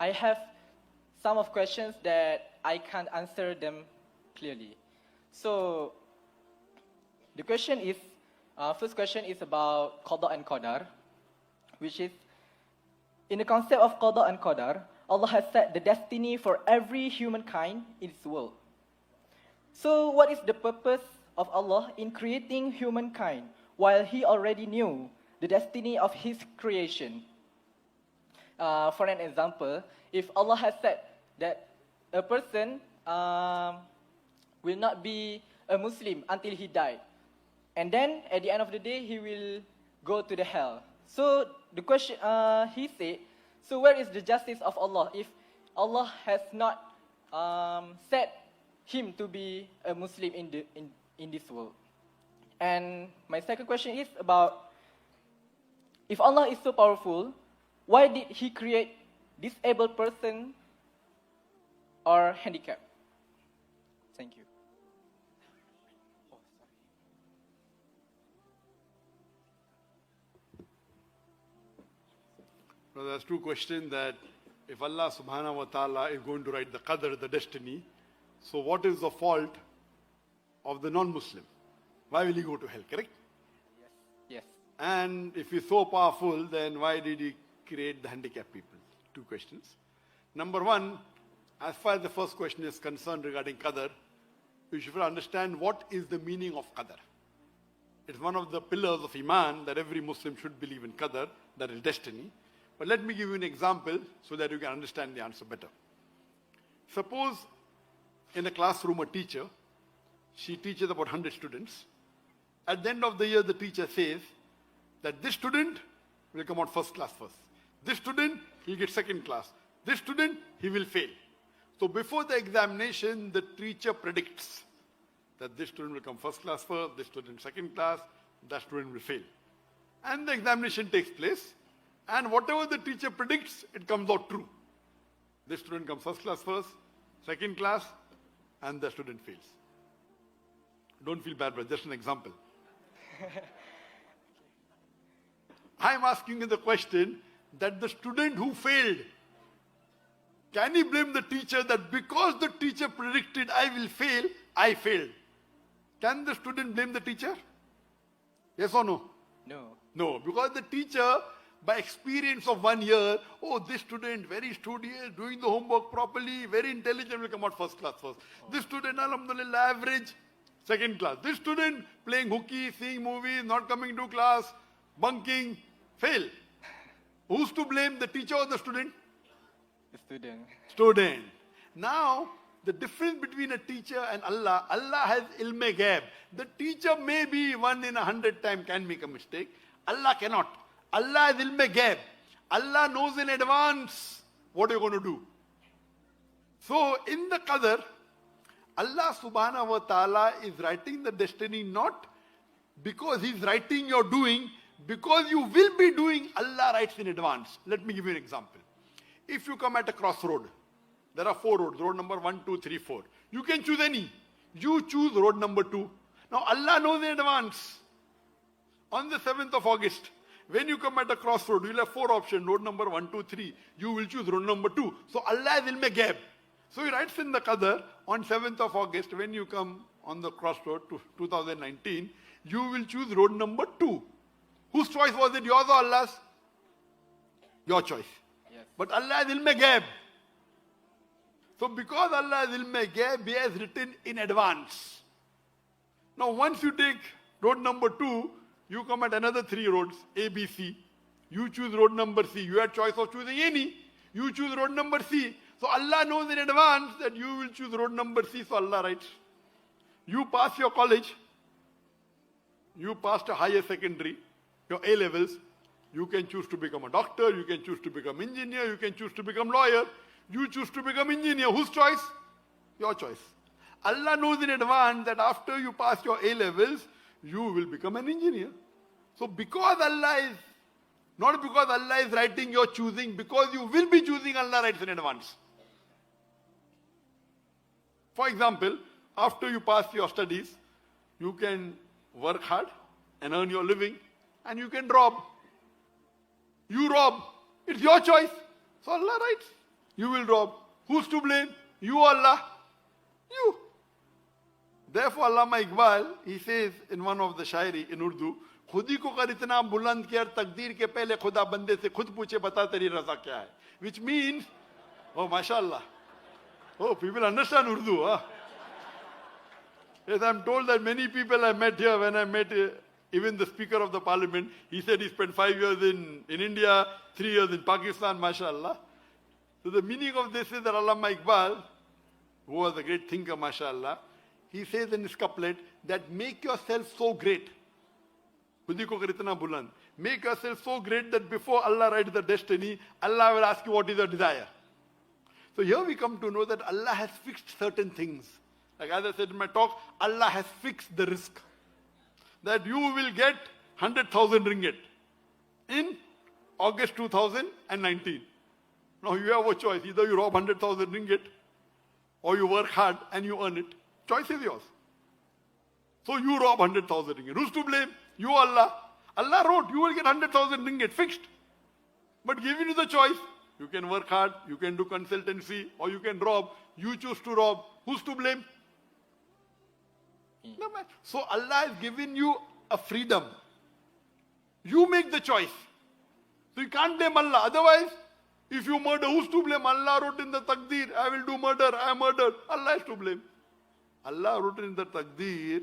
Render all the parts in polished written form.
I have some of questions that I can't answer them clearly. So the question is, first question is about Qada and Qadar, which is, in the concept of Qada and Qadar, Allah has set the destiny for every humankind in this world. So what is the purpose of Allah in creating humankind while He already knew the destiny of His creation? For an example, if Allah has said that a person will not be a Muslim until he died, and then at the end of the day he will go to the hell. So the question, he said, so where is the justice of Allah if Allah has not set him to be a Muslim in this world? And my second question is about, if Allah is so powerful, why did He create disabled person or handicapped? Thank you. Now there's two questions that if Allah subhanahu wa ta'ala is going to write the qadr, the destiny, so what is the fault of the non-Muslim? Why will he go to hell, correct? Yes. And if he's so powerful, then why did he create the handicapped people? Two questions. Number one, as far as the first question is concerned regarding qadr, you should understand what is the meaning of qadr. It's one of the pillars of Iman that every Muslim should believe in qadr, that is destiny. But let me give you an example so that you can understand the answer better. Suppose in a classroom a teacher, she teaches about 100 students. At the end of the year, the teacher says that this student will come out first class first. This student, he'll get second class. This student, he will fail. So before the examination, the teacher predicts that this student will come first class first, this student second class, that student will fail. And the examination takes place. And whatever the teacher predicts, it comes out true. This student comes first class first, second class, and the student fails. Don't feel bad, but just an example. I'm asking you the question that the student who failed, can he blame the teacher that because the teacher predicted I will fail, I failed? Can the student blame the teacher? Yes or no? No. No, because the teacher, by experience of 1 year, oh, this student, very studious, doing the homework properly, very intelligent, will come out first class first. This student, alhamdulillah, average, second class. This student, playing hooky, seeing movies, not coming to class, bunking, fail. Who's to blame, the teacher or the student? The student. Student. Now, the difference between a teacher and Allah, Allah has ilm ghaib. The teacher may be 1 in 100 times can make a mistake. Allah cannot. Allah has ilm ghaib. Allah knows in advance what you're going to do. So, in the qadr, Allah subhanahu wa ta'ala is writing the destiny not because He's writing your doing, because you will be doing, Allah writes in advance. Let me give you an example. If you come at a crossroad, there are 4 roads, road number 1, 2, 3, 4. You can choose any. You choose road number 2. Now Allah knows in advance. On the 7th of August, when you come at a crossroad, you'll have 4 options, road number 1, 2, 3. You will choose road number 2. So Allah is ilm ghaib. So He writes in the qadr, on 7th of August, when you come on the crossroad to 2019, you will choose road number 2. Whose choice was it, yours or Allah's? Your choice. Yes. But Allah is ilm ghaib. So because Allah is ilm ghaib, He has written in advance. Now once you take road number 2, you come at another 3 roads, A, B, C. You choose road number C. You had choice of choosing any. You choose road number C. So Allah knows in advance that you will choose road number C, so Allah writes. You pass your college. You passed a higher secondary, your A levels. You can choose to become a doctor. You can choose to become engineer. You can choose to become lawyer. You choose to become engineer. Whose choice? Your choice. Allah knows in advance that after you pass your A levels, you will become an engineer. So because Allah is, not because Allah is writing your choosing, because you will be choosing, Allah writes in advance. For example, after you pass your studies, you can work hard and earn your living, and you can rob. You rob. It's your choice. So Allah writes. You will rob. Who's to blame? You, Allah. You. Therefore, Allama Iqbal, he says in one of the shairi in Urdu, खुदी को कर इतना बुलंद किया तकदीर के पहले खुदा बंदे से खुद पूछे बता तेरी रजा क्या है. Which means, oh, mashallah. Oh, people understand Urdu, huh? Yes, I'm told that many people I met here, when I met even the Speaker of the Parliament, he said he spent 5 years in India, 3 years in Pakistan, mashallah. So the meaning of this is that Allama Iqbal, who was a great thinker, mashallah, he says in his couplet that make yourself so great. Khudi ko kar itna buland. Make yourself so great that before Allah writes the destiny, Allah will ask you what is your desire. So here we come to know that Allah has fixed certain things. Like as I said in my talk, Allah has fixed the risk. That you will get 100,000 ringgit in August 2019. Now you have a choice. Either you rob 100,000 ringgit or you work hard and you earn it. Choice is yours. So you rob 100,000 ringgit. Who's to blame? You, Allah. Allah wrote, you will get 100,000 ringgit fixed. But giving you the choice, you can work hard, you can do consultancy, or you can rob. You choose to rob. Who's to blame? No man. So Allah has given you a freedom. You make the choice. So you can't blame Allah. Otherwise, if you murder, who's to blame? Allah wrote in the Taqdeer, I will do murder, I murdered. Allah is to blame. Allah wrote in the Taqdeer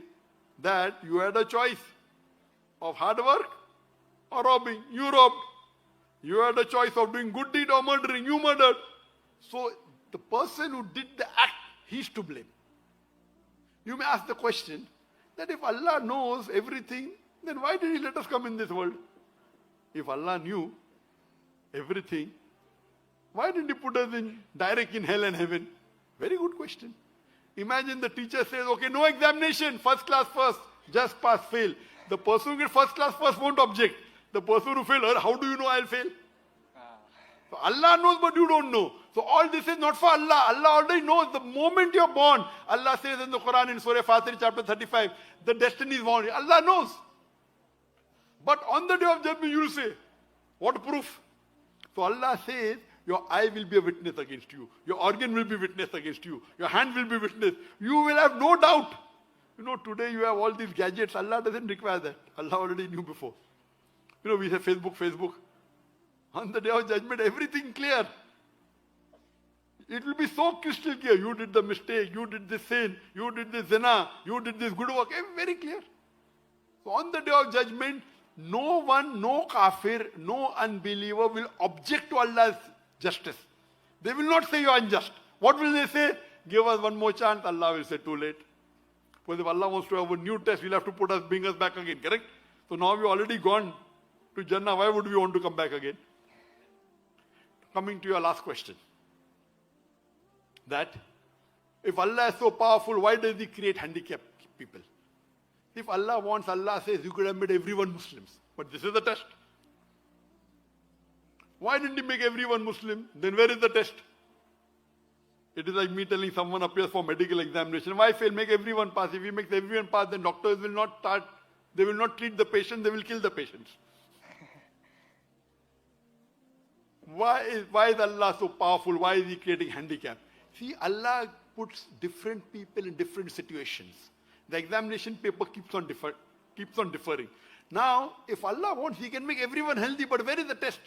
that you had a choice of hard work or robbing. You robbed. You had a choice of doing good deed or murdering. You murdered. So the person who did the act, he's to blame. You may ask the question that if Allah knows everything, then why did He let us come in this world? If Allah knew everything, why didn't He put us direct in hell and heaven? Very good question. Imagine the teacher says, okay, no examination, first class first, just pass, fail. The person who gets first class first won't object. The person who failed, how do you know I'll fail? So Allah knows, but you don't know. So all this is not for Allah. Allah already knows the moment you're born. Allah says in the Quran in Surah Fatir chapter 35, the destiny is born. Allah knows. But on the day of judgment you will say, what proof? So Allah says, your eye will be a witness against you. Your organ will be witness against you. Your hand will be witness. You will have no doubt. You know, today you have all these gadgets. Allah doesn't require that. Allah already knew before. You know, we have Facebook. On the day of judgment, everything clear. It will be so crystal clear. You did the mistake, you did this sin, you did this zina, you did this good work. Very clear. So on the day of judgment, no one, no kafir, no unbeliever will object to Allah's justice. They will not say you are unjust. What will they say? Give us one more chance. Allah will say too late. Because if Allah wants to have a new test, He'll have to bring us back again, correct? So now we've already gone to Jannah. Why would we want to come back again? Coming to your last question. That if Allah is so powerful, why does He create handicapped people? If Allah wants, Allah says you could have made everyone Muslims. But this is the test. Why didn't He make everyone Muslim? Then where is the test? It is like me telling someone appears for medical examination. Why fail? Make everyone pass. If He makes everyone pass, then doctors will not start. They will not treat the patient. They will kill the patients. Why is Allah so powerful? Why is He creating handicap? See, Allah puts different people in different situations. The examination paper keeps on differing. Now, if Allah wants, He can make everyone healthy, but where is the test?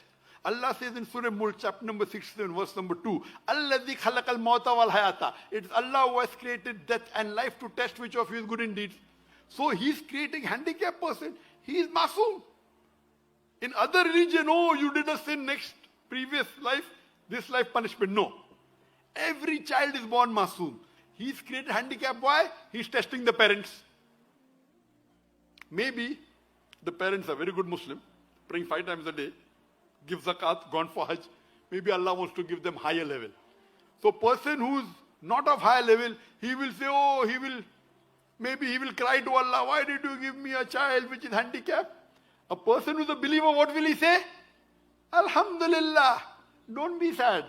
Allah says in Surah Mulk, chapter number 16, verse number 2, Alladhi khalaqal mauta wal hayata. It's Allah who has created death and life to test which of you is good in deeds. So He's creating handicapped person. He is masoom. In other religion, oh, you did a sin previous life, this life punishment. No. Every child is born masoom. He's created handicap. Why? He's testing the parents. Maybe the parents are very good Muslim, praying 5 times a day, give zakat, gone for Hajj. Maybe Allah wants to give them higher level. So person who's not of higher level, he will say, maybe he will cry to Allah, why did you give me a child which is handicapped? A person who's a believer, what will he say? Alhamdulillah. Don't be sad.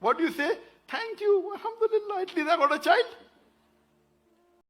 What do you say? Thank you. Alhamdulillah. At least I got a child.